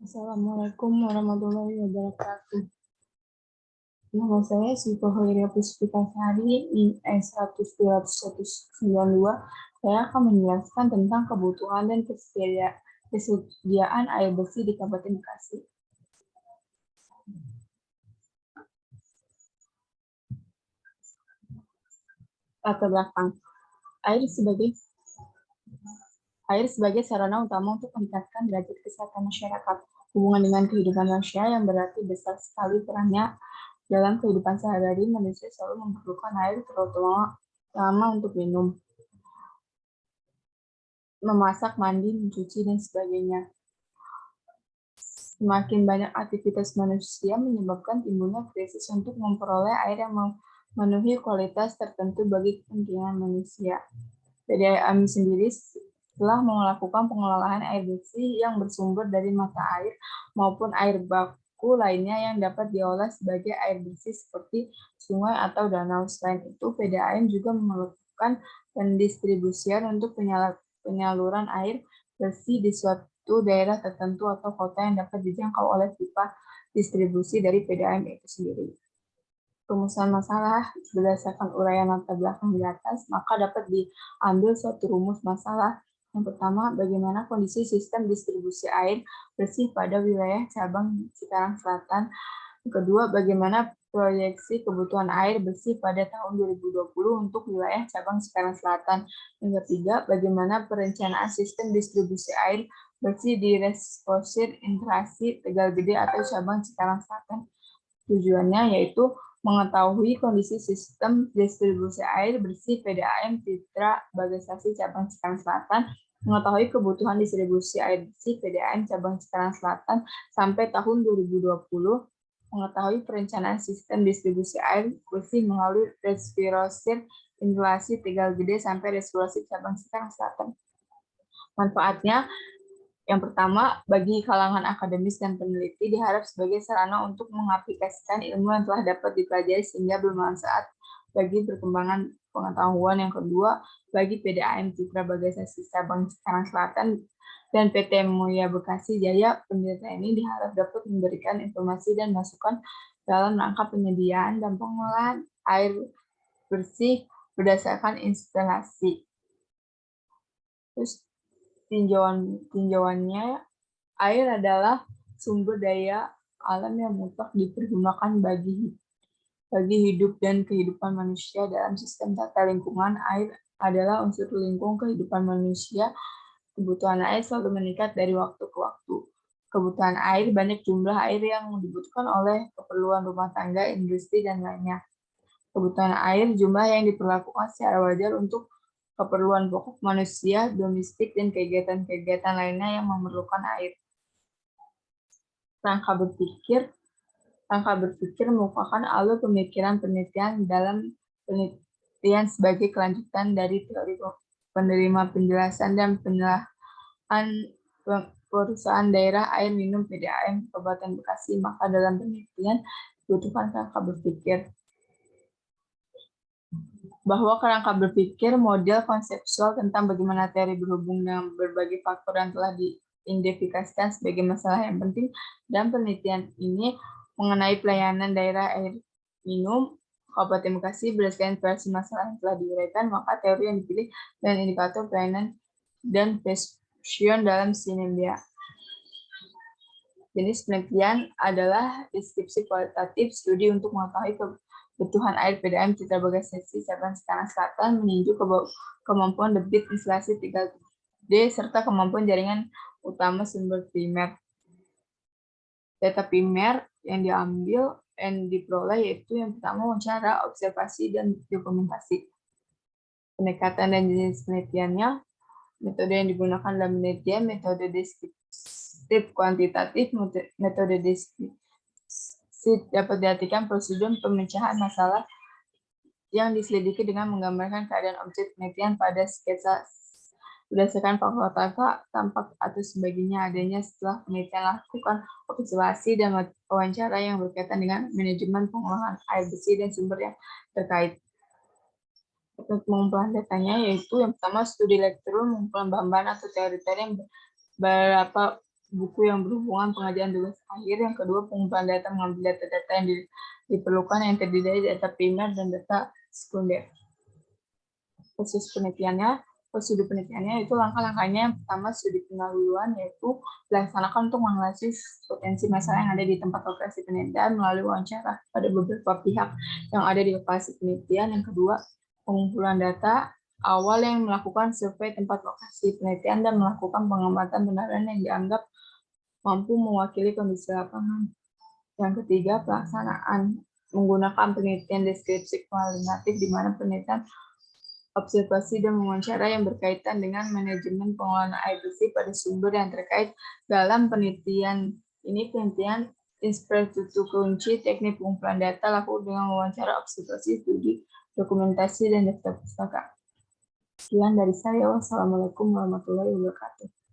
Assalamualaikum warahmatullahi wabarakatuh. Nama saya Syifa Hoiria Puspita Sari, IS 100-292. Saya akan menjelaskan tentang kebutuhan dan kesediaan air bersih di Kabupaten Bekasi. Latar belakang. Air sebagai sarana utama untuk meningkatkan derajat kesehatan masyarakat. Hubungan dengan kehidupan manusia yang berarti besar sekali perannya dalam kehidupan sehari-hari. Manusia selalu memerlukan air, terutama untuk minum, memasak, mandi, mencuci, dan sebagainya. Semakin banyak aktivitas manusia menyebabkan timbulnya krisis untuk memperoleh air yang memenuhi kualitas tertentu bagi kepentingan manusia. PDAM sendiri telah melakukan pengelolaan air bersih yang bersumber dari mata air maupun air baku lainnya yang dapat diolah sebagai air bersih seperti sungai atau danau. Selain itu, PDAM juga melakukan pendistribusian untuk penyaluran air bersih di suatu daerah tertentu atau kota yang dapat dijangkau oleh pipa distribusi dari PDAM itu sendiri. Rumusan masalah berdasarkan uraian latar belakang di atas, maka dapat diambil suatu rumus masalah. Yang pertama, bagaimana kondisi sistem distribusi air bersih pada wilayah cabang Cikarang Selatan. Yang kedua, bagaimana proyeksi kebutuhan air bersih pada tahun 2020 untuk wilayah cabang Cikarang Selatan. Yang ketiga, bagaimana perencanaan sistem distribusi air bersih di Reservoir Integrasi Tegal Gede atau cabang Cikarang Selatan. Tujuannya yaitu mengetahui kondisi sistem distribusi air bersih PDAM Citra Bagasasi Cabang Cikarang Selatan, mengetahui kebutuhan distribusi air bersih PDAM Cabang Cikarang Selatan sampai tahun 2020, mengetahui perencanaan sistem distribusi air bersih melalui Reservoir Integrasi Tegal Gede sampai Reservoir Cabang Cikarang Selatan. Manfaatnya, yang pertama, bagi kalangan akademis dan peneliti diharap sebagai sarana untuk mengaplikasikan ilmu yang telah dapat dipelajari sehingga bermanfaat bagi perkembangan pengetahuan. Yang kedua, bagi PDAM Citra Bagasasi Cabang Cikarang Selatan dan PT Muya Bekasi Jaya, penelitian ini diharap dapat memberikan informasi dan masukan dalam rangka penyediaan dan pengolahan air bersih berdasarkan instalasi. Terus tinjauannya, air adalah sumber daya alam yang mutlak dipergunakan bagi hidup dan kehidupan manusia dalam sistem tata lingkungan. Air adalah unsur lingkung kehidupan manusia. Kebutuhan air selalu meningkat dari waktu ke waktu. Kebutuhan air, banyak jumlah air yang dibutuhkan oleh keperluan rumah tangga, industri, dan lainnya. Kebutuhan air, jumlah yang diperlakukan secara wajar untuk keperluan pokok manusia, domestik, dan kegiatan-kegiatan lainnya yang memerlukan air. Rangka berpikir merupakan alur pemikiran penelitian dalam penelitian sebagai kelanjutan dari teori penerima penjelasan dan penilaian perusahaan daerah air minum PDAM Kabupaten Bekasi. Maka dalam penelitian dibutuhkan rangka berpikir. Bahwa kerangka berpikir model konseptual tentang bagaimana teori berhubung dengan berbagai faktor yang telah diidentifikasikan sebagai masalah yang penting dan penelitian ini mengenai pelayanan daerah air minum Kabupaten Bekasi berdasarkan versi masalah yang telah diuraikan, maka teori yang dipilih dan indikator pelayanan dan passion dalam sinergia. Jenis penelitian adalah deskripsi kualitatif, studi untuk mengetahui kebutuhan air PDAM Citra Bagasasi Cabang Cikarang Selatan, meninjau kemampuan debit instalasi 3D serta kemampuan jaringan utama sumber primer. Data primer yang diambil dan diperoleh yaitu yang pertama wawancara, observasi, dan dokumentasi. Pendekatan dan jenis penelitiannya, metode yang digunakan dalam penelitian, metode deskriptif kuantitatif, metode deskriptif dapat diartikan prosedur pemecahan masalah yang diselidiki dengan menggambarkan keadaan objek penelitian pada sketsa berdasarkan fakta tampak atau sebagainya adanya setelah penelitian lakukan observasi dan wawancara yang berkaitan dengan manajemen pengolahan air bersih dan sumber yang terkait. Untuk pengumpulan datanya yaitu yang pertama studi elektronik, pengumpulan bahan-bahan atau teori-teori yang buku yang berhubungan pengajian tugas akhir. Yang kedua, pengumpulan data mengambil data-data yang diperlukan yang terdiri dari data primer dan data sekunder. Prosedur penelitiannya itu langkah-langkahnya. Yang pertama, studi pendahuluan, yaitu dilaksanakan untuk menganalisis potensi masalah yang ada di tempat lokasi penelitian melalui wawancara pada beberapa pihak yang ada di lokasi penelitian. Yang kedua, pengumpulan data awal yang melakukan survei tempat lokasi penelitian dan melakukan pengamatan benaran yang dianggap mampu mewakili kondisi lapangan. Yang ketiga, pelaksanaan menggunakan penelitian deskripsi kualitatif di mana penelitian observasi dan wawancara yang berkaitan dengan manajemen pengelolaan air bersih pada sumber yang terkait dalam penelitian. Ini penelitian infrastruktur kunci, teknik pengumpulan data, laku dengan wawancara, observasi, studi, dokumentasi, dan daftar pustaka. Sekian dari saya. Wassalamualaikum warahmatullahi wabarakatuh.